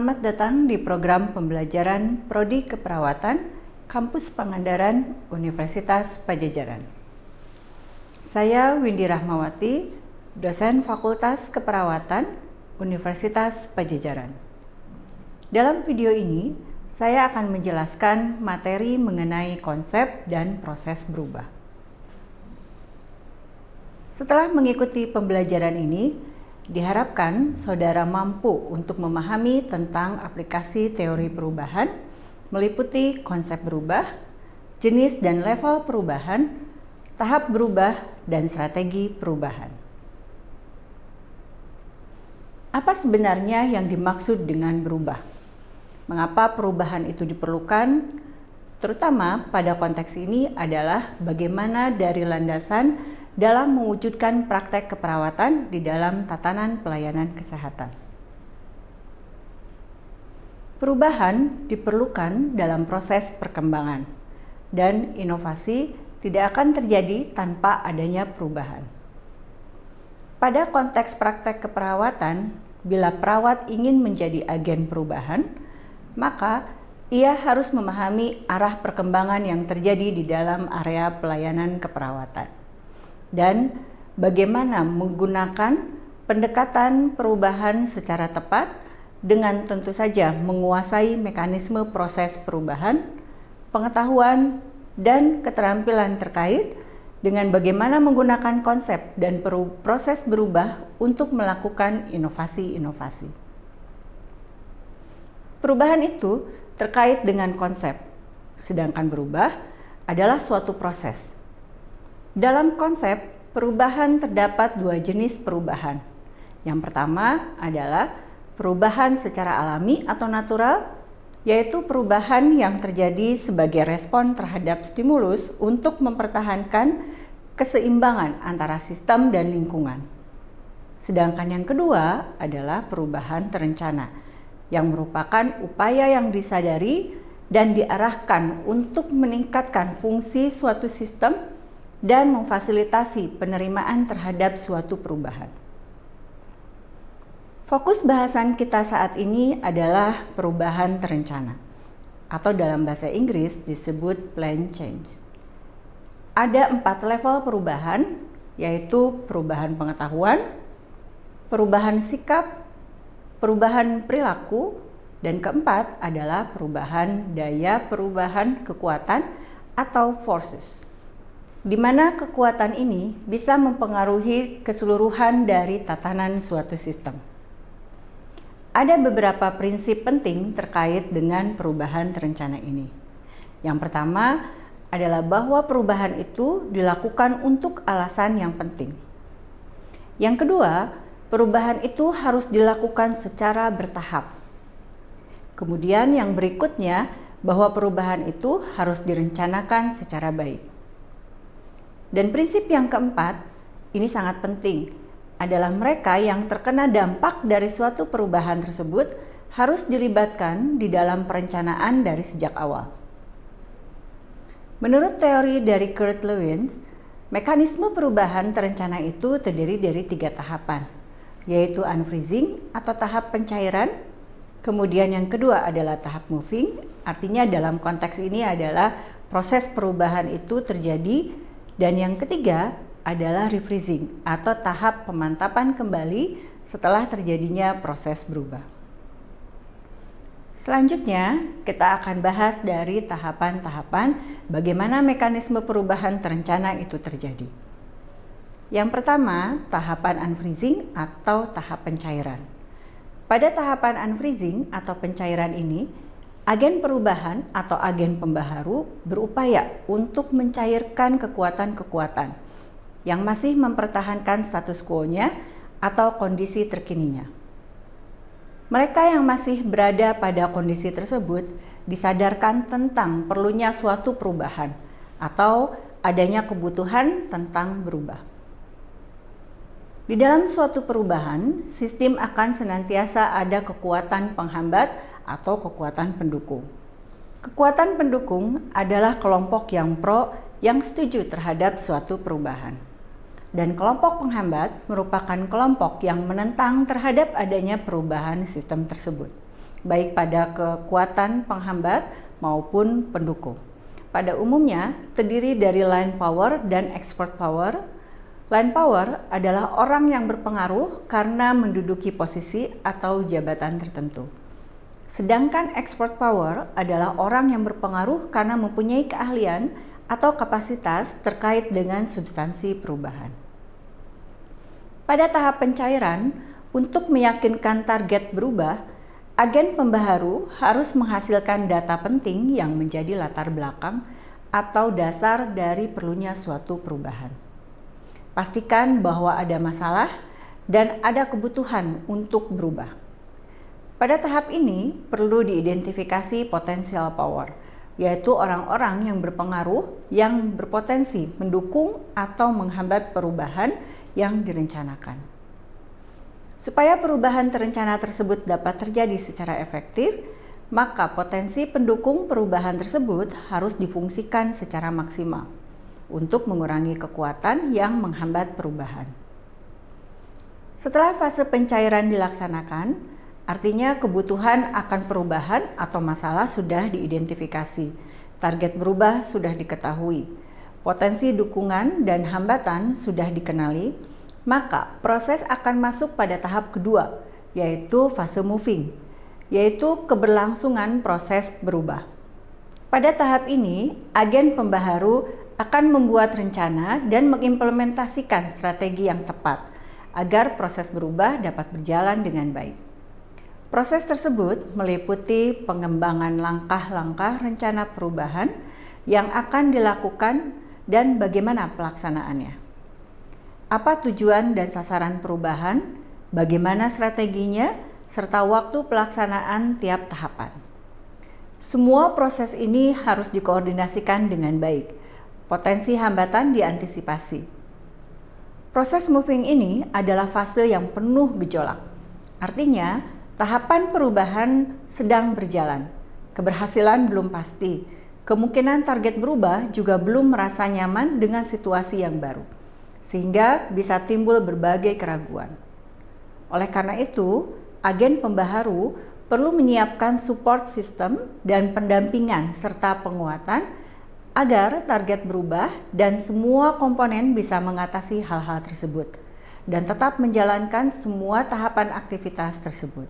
Selamat datang di program pembelajaran Prodi Keperawatan Kampus Pangandaran Universitas Padjadjaran. Saya Windy Rahmawati, dosen Fakultas Keperawatan Universitas Padjadjaran. Dalam video ini, saya akan menjelaskan materi mengenai konsep dan proses berubah. Setelah mengikuti pembelajaran ini, diharapkan saudara mampu untuk memahami tentang aplikasi teori perubahan, meliputi konsep berubah, jenis dan level perubahan, tahap berubah, dan strategi perubahan. Apa sebenarnya yang dimaksud dengan berubah? Mengapa perubahan itu diperlukan? Terutama pada konteks ini adalah bagaimana dari landasan dalam mewujudkan praktek keperawatan di dalam tatanan pelayanan kesehatan. Perubahan diperlukan dalam proses perkembangan, dan inovasi tidak akan terjadi tanpa adanya perubahan. Pada konteks praktek keperawatan, bila perawat ingin menjadi agen perubahan, maka ia harus memahami arah perkembangan yang terjadi di dalam area pelayanan keperawatan dan bagaimana menggunakan pendekatan perubahan secara tepat dengan tentu saja menguasai mekanisme proses perubahan, pengetahuan, dan keterampilan terkait dengan bagaimana menggunakan konsep dan proses berubah untuk melakukan inovasi-inovasi. Perubahan itu terkait dengan konsep, sedangkan berubah adalah suatu proses. Dalam konsep, perubahan terdapat dua jenis perubahan. Yang pertama adalah perubahan secara alami atau natural, yaitu perubahan yang terjadi sebagai respon terhadap stimulus untuk mempertahankan keseimbangan antara sistem dan lingkungan. Sedangkan yang kedua adalah perubahan terencana, yang merupakan upaya yang disadari dan diarahkan untuk meningkatkan fungsi suatu sistem dan memfasilitasi penerimaan terhadap suatu perubahan. Fokus bahasan kita saat ini adalah perubahan terencana, atau dalam bahasa Inggris disebut planned change. Ada 4 level perubahan, yaitu perubahan pengetahuan, perubahan sikap, perubahan perilaku, dan keempat adalah perubahan daya perubahan kekuatan atau forces, di mana kekuatan ini bisa mempengaruhi keseluruhan dari tatanan suatu sistem. Ada beberapa prinsip penting terkait dengan perubahan terencana ini. Yang pertama adalah bahwa perubahan itu dilakukan untuk alasan yang penting. Yang kedua, perubahan itu harus dilakukan secara bertahap. Kemudian yang berikutnya, bahwa perubahan itu harus direncanakan secara baik. Dan prinsip yang keempat, ini sangat penting, adalah mereka yang terkena dampak dari suatu perubahan tersebut harus dilibatkan di dalam perencanaan dari sejak awal. Menurut teori dari Kurt Lewin, mekanisme perubahan terencana itu terdiri dari 3 tahapan, yaitu unfreezing atau tahap pencairan, kemudian yang kedua adalah tahap moving, artinya dalam konteks ini adalah proses perubahan itu terjadi, dan yang ketiga adalah refreezing atau tahap pemantapan kembali setelah terjadinya proses berubah. Selanjutnya, kita akan bahas dari tahapan-tahapan bagaimana mekanisme perubahan terencana itu terjadi. Yang pertama, tahapan unfreezing atau tahap pencairan. Pada tahapan unfreezing atau pencairan ini, agen perubahan atau agen pembaharu berupaya untuk mencairkan kekuatan-kekuatan yang masih mempertahankan status quo-nya atau kondisi terkininya. Mereka yang masih berada pada kondisi tersebut disadarkan tentang perlunya suatu perubahan atau adanya kebutuhan tentang berubah. Di dalam suatu perubahan, sistem akan senantiasa ada kekuatan penghambat atau kekuatan pendukung. Kekuatan pendukung adalah kelompok yang pro yang setuju terhadap suatu perubahan. Dan kelompok penghambat merupakan kelompok yang menentang terhadap adanya perubahan sistem tersebut. baik pada kekuatan penghambat maupun pendukung. Pada umumnya terdiri dari line power dan expert power. Line power adalah orang yang berpengaruh karena menduduki posisi atau jabatan tertentu. Sedangkan expert power adalah orang yang berpengaruh karena mempunyai keahlian atau kapasitas terkait dengan substansi perubahan. Pada tahap pencairan, untuk meyakinkan target berubah, agen pembaharu harus menghasilkan data penting yang menjadi latar belakang atau dasar dari perlunya suatu perubahan. Pastikan bahwa ada masalah dan ada kebutuhan untuk berubah. Pada tahap ini perlu diidentifikasi potensial power, yaitu orang-orang yang berpengaruh yang berpotensi mendukung atau menghambat perubahan yang direncanakan. Supaya perubahan terencana tersebut dapat terjadi secara efektif, maka potensi pendukung perubahan tersebut harus difungsikan secara maksimal untuk mengurangi kekuatan yang menghambat perubahan. Setelah fase pencairan dilaksanakan, artinya kebutuhan akan perubahan atau masalah sudah diidentifikasi, target berubah sudah diketahui, potensi dukungan dan hambatan sudah dikenali, maka proses akan masuk pada tahap kedua, yaitu fase moving, yaitu keberlangsungan proses berubah. Pada tahap ini, agen pembaharu akan membuat rencana dan mengimplementasikan strategi yang tepat agar proses berubah dapat berjalan dengan baik. Proses tersebut meliputi pengembangan langkah-langkah rencana perubahan yang akan dilakukan dan bagaimana pelaksanaannya. Apa tujuan dan sasaran perubahan, bagaimana strateginya, serta waktu pelaksanaan tiap tahapan. Semua proses ini harus dikoordinasikan dengan baik. Potensi hambatan diantisipasi. Proses moving ini adalah fase yang penuh gejolak. Artinya, tahapan perubahan sedang berjalan. Keberhasilan belum pasti. Kemungkinan target berubah juga belum merasa nyaman dengan situasi yang baru, sehingga bisa timbul berbagai keraguan. Oleh karena itu, agen pembaharu perlu menyiapkan support system dan pendampingan serta penguatan agar target berubah dan semua komponen bisa mengatasi hal-hal tersebut dan tetap menjalankan semua tahapan aktivitas tersebut.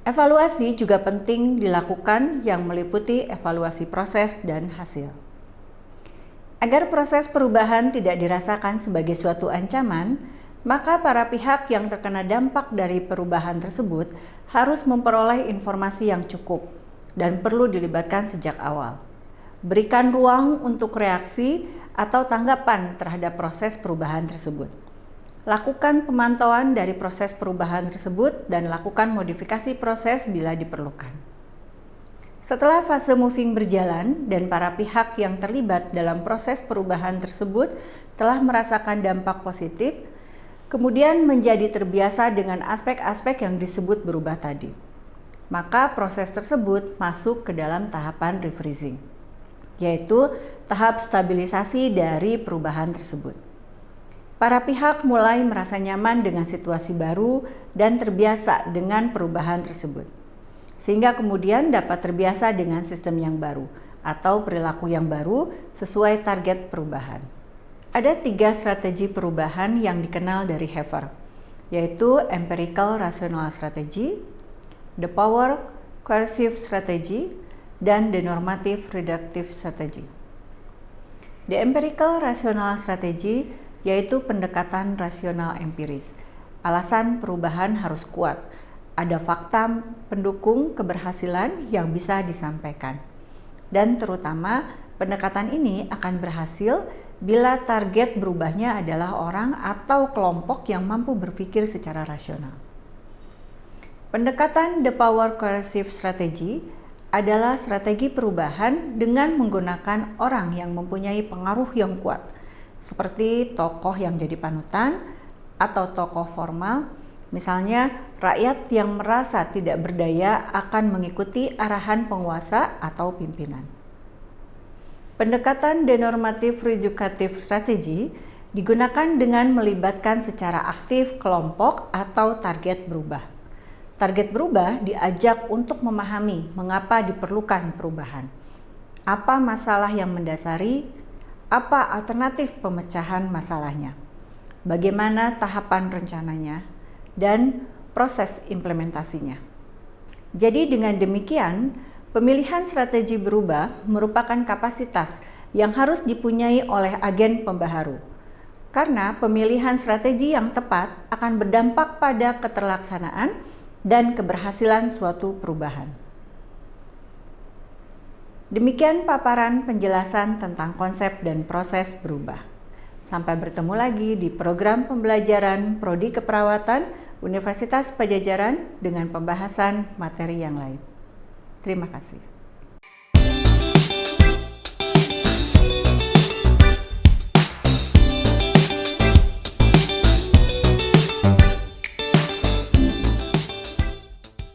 Evaluasi juga penting dilakukan yang meliputi evaluasi proses dan hasil. Agar proses perubahan tidak dirasakan sebagai suatu ancaman, maka para pihak yang terkena dampak dari perubahan tersebut harus memperoleh informasi yang cukup dan perlu dilibatkan sejak awal. Berikan ruang untuk reaksi atau tanggapan terhadap proses perubahan tersebut. Lakukan pemantauan dari proses perubahan tersebut dan lakukan modifikasi proses bila diperlukan. Setelah fase moving berjalan dan para pihak yang terlibat dalam proses perubahan tersebut telah merasakan dampak positif, kemudian menjadi terbiasa dengan aspek-aspek yang disebut berubah tadi, maka proses tersebut masuk ke dalam tahapan refreezing, yaitu tahap stabilisasi dari perubahan tersebut. Para pihak mulai merasa nyaman dengan situasi baru dan terbiasa dengan perubahan tersebut, sehingga kemudian dapat terbiasa dengan sistem yang baru atau perilaku yang baru sesuai target perubahan. Ada 3 strategi perubahan yang dikenal dari Haver, yaitu Empirical Rational Strategy, The Power Coercive Strategy, dan The Normative Reductive Strategy. The Empirical Rational Strategy yaitu pendekatan rasional empiris. Alasan perubahan harus kuat. Ada fakta pendukung keberhasilan yang bisa disampaikan. Dan terutama pendekatan ini akan berhasil bila target berubahnya adalah orang atau kelompok yang mampu berpikir secara rasional. Pendekatan The Power Coercive Strategy adalah strategi perubahan dengan menggunakan orang yang mempunyai pengaruh yang kuat, seperti tokoh yang jadi panutan atau tokoh formal. Misalnya, rakyat yang merasa tidak berdaya akan mengikuti arahan penguasa atau pimpinan. Pendekatan Denormative Reducative Strategy digunakan dengan melibatkan secara aktif kelompok atau target berubah. Target berubah diajak untuk memahami mengapa diperlukan perubahan. Apa masalah yang mendasari? Apa alternatif pemecahan masalahnya? Bagaimana tahapan rencananya? Dan proses implementasinya. Jadi dengan demikian, pemilihan strategi berubah merupakan kapasitas yang harus dipunyai oleh agen pembaharu. Karena pemilihan strategi yang tepat akan berdampak pada keterlaksanaan dan keberhasilan suatu perubahan. Demikian paparan penjelasan tentang konsep dan proses berubah. Sampai bertemu lagi di program pembelajaran Prodi Keperawatan Universitas Padjadjaran dengan pembahasan materi yang lain. Terima kasih.